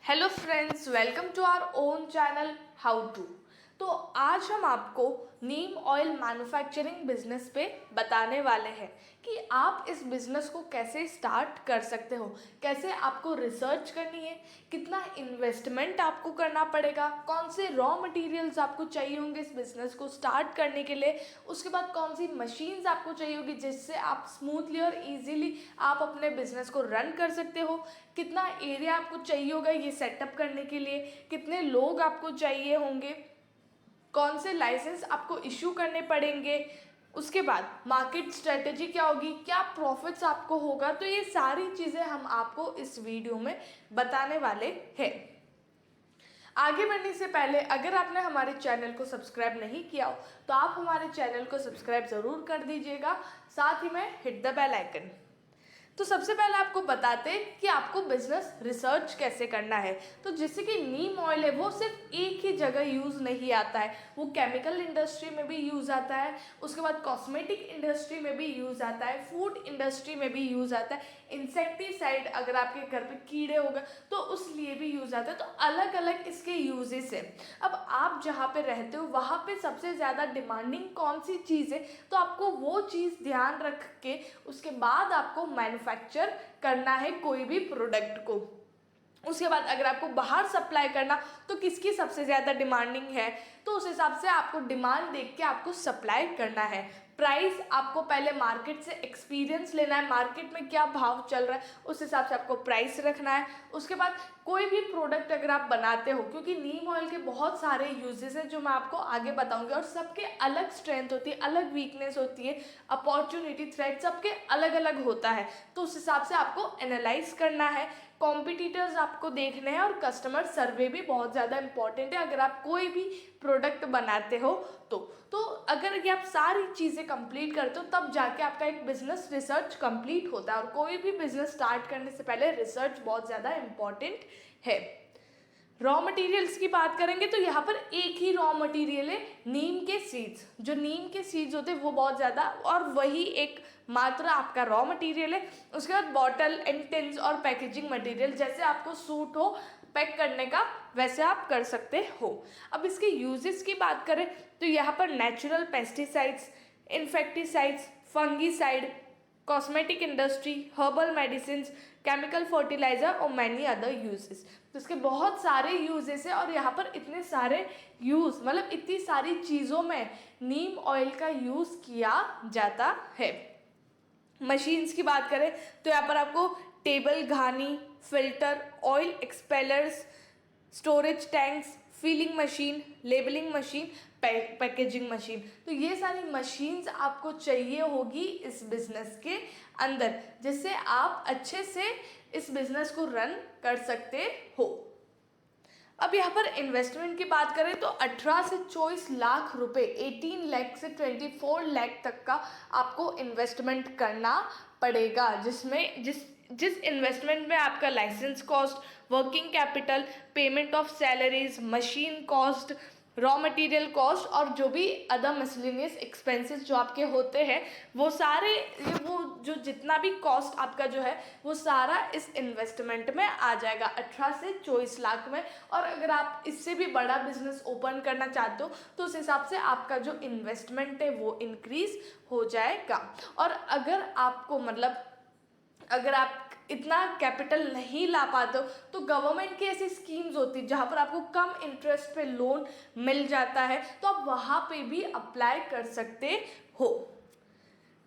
Hello friends, welcome to our own channel how to. तो आज हम आपको नीम ऑयल मैन्युफैक्चरिंग बिजनेस पे बताने वाले हैं कि आप इस बिज़नेस को कैसे स्टार्ट कर सकते हो, कैसे आपको रिसर्च करनी है, कितना इन्वेस्टमेंट आपको करना पड़ेगा, कौन से रॉ मटेरियल्स आपको चाहिए होंगे इस बिज़नेस को स्टार्ट करने के लिए, उसके बाद कौन सी मशीन्स आपको चाहिए होगी जिससे आप स्मूथली और इजीली आप अपने बिजनेस को रन कर सकते हो, कितना एरिया आपको चाहिए होगा ये सेटअप करने के लिए, कितने लोग आपको चाहिए होंगे, कौन से लाइसेंस आपको इशू करने पड़ेंगे, उसके बाद मार्केट स्ट्रेटेजी क्या होगी, क्या प्रॉफिट्स आपको होगा। तो ये सारी चीज़ें हम आपको इस वीडियो में बताने वाले हैं। आगे बढ़ने से पहले अगर आपने हमारे चैनल को सब्सक्राइब नहीं किया हो तो आप हमारे चैनल को सब्सक्राइब ज़रूर कर दीजिएगा, साथ ही में हिट द बेल आइकन। तो सबसे पहले आपको बताते हैं कि आपको बिजनेस रिसर्च कैसे करना है। तो जैसे कि नीम ऑयल है वो सिर्फ एक ही जगह यूज़ नहीं आता है, वो केमिकल इंडस्ट्री में भी यूज़ आता है, उसके बाद कॉस्मेटिक इंडस्ट्री में भी यूज़ आता है, फूड इंडस्ट्री में भी यूज़ आता है, इंसेक्टिसाइड अगर आपके घर पे कीड़े होगा तो उस लिए भी यूज़ आता है। तो अलग अलग इसके यूजेस है। अब आप जहाँ पे रहते हो वहाँ पे सबसे ज़्यादा डिमांडिंग कौन सी चीज़ है, तो आपको वो चीज़ ध्यान रख के उसके बाद आपको मैन्युफैक्चर करना है कोई भी प्रोडक्ट को। उसके बाद अगर आपको बाहर सप्लाई करना तो किसकी सबसे ज़्यादा डिमांडिंग है, तो उस हिसाब से आपको डिमांड देख के आपको सप्लाई करना है। प्राइस आपको पहले मार्केट से एक्सपीरियंस लेना है, मार्केट में क्या भाव चल रहा है उस हिसाब से आपको प्राइस रखना है। उसके बाद कोई भी प्रोडक्ट अगर आप बनाते हो, क्योंकि नीम ऑयल के बहुत सारे यूजेस हैं जो मैं आपको आगे बताऊंगी और सबके अलग स्ट्रेंथ होती है, अलग वीकनेस होती है, अपॉर्चुनिटी थ्रेट सबके अलग अलग होता है। तो उस हिसाब से आपको एनालाइज करना है, कॉम्पिटिटर्स आपको देखने हैं और कस्टमर सर्वे भी बहुत ज़्यादा इंपॉर्टेंट है अगर आप कोई भी प्रोडक्ट बनाते हो। तो अगर ये आप सारी चीज़ें कंप्लीट करते हो तब जाके आपका एक बिजनेस रिसर्च कंप्लीट होता है। और कोई भी बिजनेस स्टार्ट करने से पहले रिसर्च बहुत ज़्यादा इंपॉर्टेंट है। रॉ मटेरियल्स की बात करेंगे तो यहाँ पर एक ही रॉ मटेरियल है, नीम के सीड्स। जो नीम के सीड्स होते हैं वो बहुत ज़्यादा, और वही एक मात्र आपका रॉ मटेरियल है। उसके बाद बॉटल एंड टिन्स और पैकेजिंग मटेरियल, जैसे आपको सूट हो पैक करने का वैसे आप कर सकते हो। अब इसके यूजेस की बात करें तो यहाँ पर natural pesticides, insecticides, fungicide, cosmetic industry, herbal medicine, chemical fertiliser और मैनी अदर यूजेस। तो इसके बहुत सारे यूजेस है और यहाँ पर इतने सारे यूज़, मतलब इतनी सारी चीज़ों में नीम ऑयल का यूज़ किया जाता है। मशीन्स की बात करें तो यहाँ पर आपको table ghani, filter, oil expellers, storage tanks, filling machine, labelling machine, packaging machine, तो ये सारी मशीन्स आपको चाहिए होगी इस बिज़नेस के अंदर, जिससे आप अच्छे से इस बिज़नेस को रन कर सकते हो। अब यहाँ पर इन्वेस्टमेंट की बात करें तो 18 से 24 लाख रुपए, 18 लाख से 24 लाख तक का आपको इन्वेस्टमेंट करना पड़ेगा, जिसमें जिस इन्वेस्टमेंट में आपका licence cost, working capital, payment of salaries, machine cost, raw material cost और जो भी अदर मिसलेनियस एक्सपेंसेस जो आपके होते हैं वो सारे, वो जो जितना भी कॉस्ट आपका जो है वो सारा इस इन्वेस्टमेंट में आ जाएगा 18 से 24 लाख में। और अगर आप इससे भी बड़ा बिजनेस ओपन करना चाहते हो तो उस हिसाब से आपका जो इन्वेस्टमेंट है वो इंक्रीज हो जाएगा। और अगर आपको मतलब अगर आप इतना कैपिटल नहीं ला पाते हो तो गवर्नमेंट की ऐसी स्कीम्स होती है जहाँ पर आपको कम इंटरेस्ट पे लोन मिल जाता है, तो आप वहाँ पे भी अप्लाई कर सकते हो।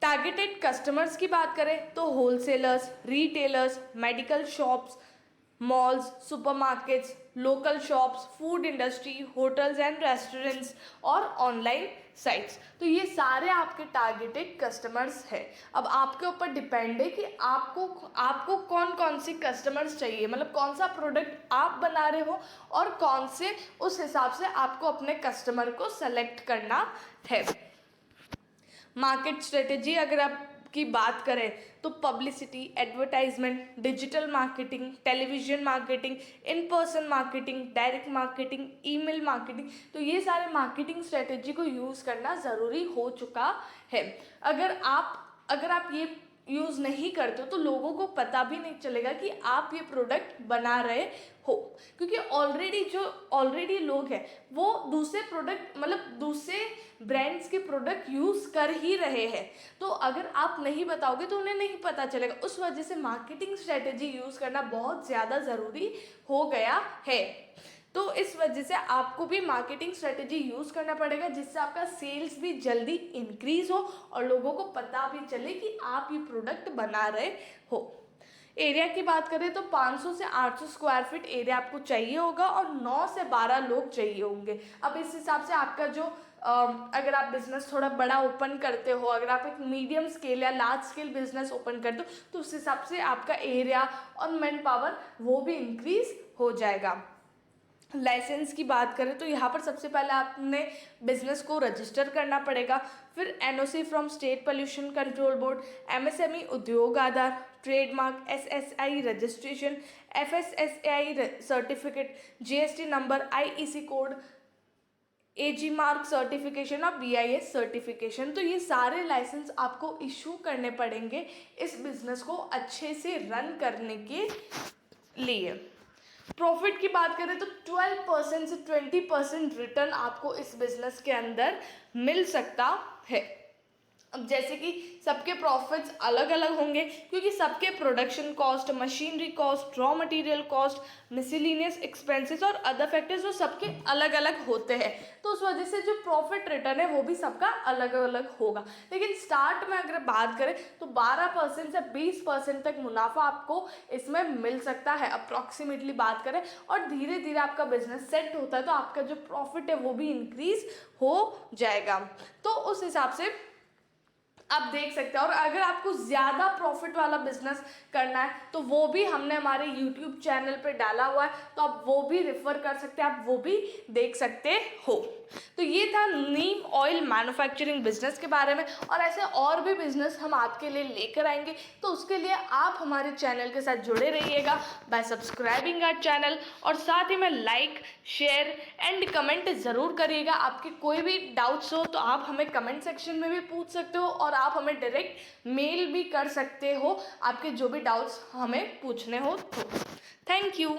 टारगेटेड कस्टमर्स की बात करें तो wholesalers, retailers, medical shops, malls, supermarkets, local shops, food industry, hotels and restaurants और ऑनलाइन साइट्स, तो ये सारे आपके टारगेटेड कस्टमर्स हैं। अब आपके ऊपर डिपेंड है कि आपको कौन कौन सी कस्टमर्स चाहिए, मतलब कौन सा प्रोडक्ट आप बना रहे हो और कौन से, उस हिसाब से आपको अपने कस्टमर को सेलेक्ट करना है। मार्केट स्ट्रेटेजी अगर आप की बात करें तो publicity, advertisement, digital marketing, television marketing, in person marketing, direct marketing, email marketing, तो ये सारे मार्केटिंग स्ट्रेटेजी को यूज़ करना ज़रूरी हो चुका है। अगर आप ये यूज़ नहीं करते हो तो लोगों को पता भी नहीं चलेगा कि आप ये प्रोडक्ट बना रहे हो, क्योंकि ऑलरेडी लोग हैं वो दूसरे प्रोडक्ट मतलब दूसरे ब्रांड्स के प्रोडक्ट यूज़ कर ही रहे हैं। तो अगर आप नहीं बताओगे तो उन्हें नहीं पता चलेगा। उस वजह से मार्केटिंग स्ट्रेटेजी यूज़ करना बहुत ज़्यादा ज़रूरी हो गया है। तो इस वजह से आपको भी मार्केटिंग स्ट्रेटेजी यूज़ करना पड़ेगा जिससे आपका सेल्स भी जल्दी इंक्रीज़ हो और लोगों को पता भी चले कि आप ये प्रोडक्ट बना रहे हो। एरिया की बात करें तो 500 से 800 स्क्वायर फीट एरिया आपको चाहिए होगा और 9 से 12 लोग चाहिए होंगे। अब इस हिसाब से आपका जो अगर आप बिज़नेस थोड़ा बड़ा ओपन करते हो, अगर आप एक मीडियम स्केल या लार्ज स्केल बिज़नेस ओपन करते हो तो उस हिसाब से आपका एरिया और मैन पावर वो भी इंक्रीज़ हो जाएगा। लाइसेंस की बात करें तो यहाँ पर सबसे पहले आपने बिजनेस को रजिस्टर करना पड़ेगा, फिर NOC from state pollution control board, MSME Udyog Aadhaar, trademark, SSI registration, FSSAI certificate, GST number, IEC code, AG mark certification और बीआईएस सर्टिफिकेशन। तो ये सारे लाइसेंस आपको इशू करने पड़ेंगे इस बिज़नेस को अच्छे से रन करने के लिए। प्रॉफिट की बात करें तो 12% से 20% रिटर्न आपको इस बिजनेस के अंदर मिल सकता है। अब जैसे कि सबके प्रॉफिट्स अलग अलग होंगे क्योंकि सबके production cost, machinery cost, raw material cost, miscellaneous expenses और अदर फैक्टर्स वो सबके अलग अलग होते हैं। तो उस वजह से जो प्रॉफिट रिटर्न है वो भी सबका अलग अलग होगा। लेकिन स्टार्ट में अगर बात करें तो 12% से 20% तक मुनाफा आपको इसमें मिल सकता है अप्रॉक्सीमेटली बात करें, और धीरे धीरे आपका बिजनेस सेट होता है तो आपका जो प्रॉफिट है वो भी इंक्रीज हो जाएगा। तो उस हिसाब से आप देख सकते हैं। और अगर आपको ज़्यादा प्रॉफिट वाला बिजनेस करना है तो वो भी हमने हमारे यूट्यूब चैनल पे डाला हुआ है, तो आप वो भी रेफर कर सकते हैं, आप वो भी देख सकते हो। तो ये था नीम ऑयल मैन्युफैक्चरिंग बिजनेस के बारे में, और ऐसे और भी बिजनेस हम आपके लिए लेकर आएंगे। तो उसके लिए आप हमारे चैनल के साथ जुड़े रहिएगा बाय सब्सक्राइबिंग आवर चैनल, और साथ ही में लाइक, शेयर एंड कमेंट ज़रूर करिएगा। आपके कोई भी डाउट्स हो तो आप हमें कमेंट सेक्शन में भी पूछ सकते हो और आप हमें डायरेक्ट मेल भी कर सकते हो, आपके जो भी डाउट्स हमें पूछने हो तो। Thank you.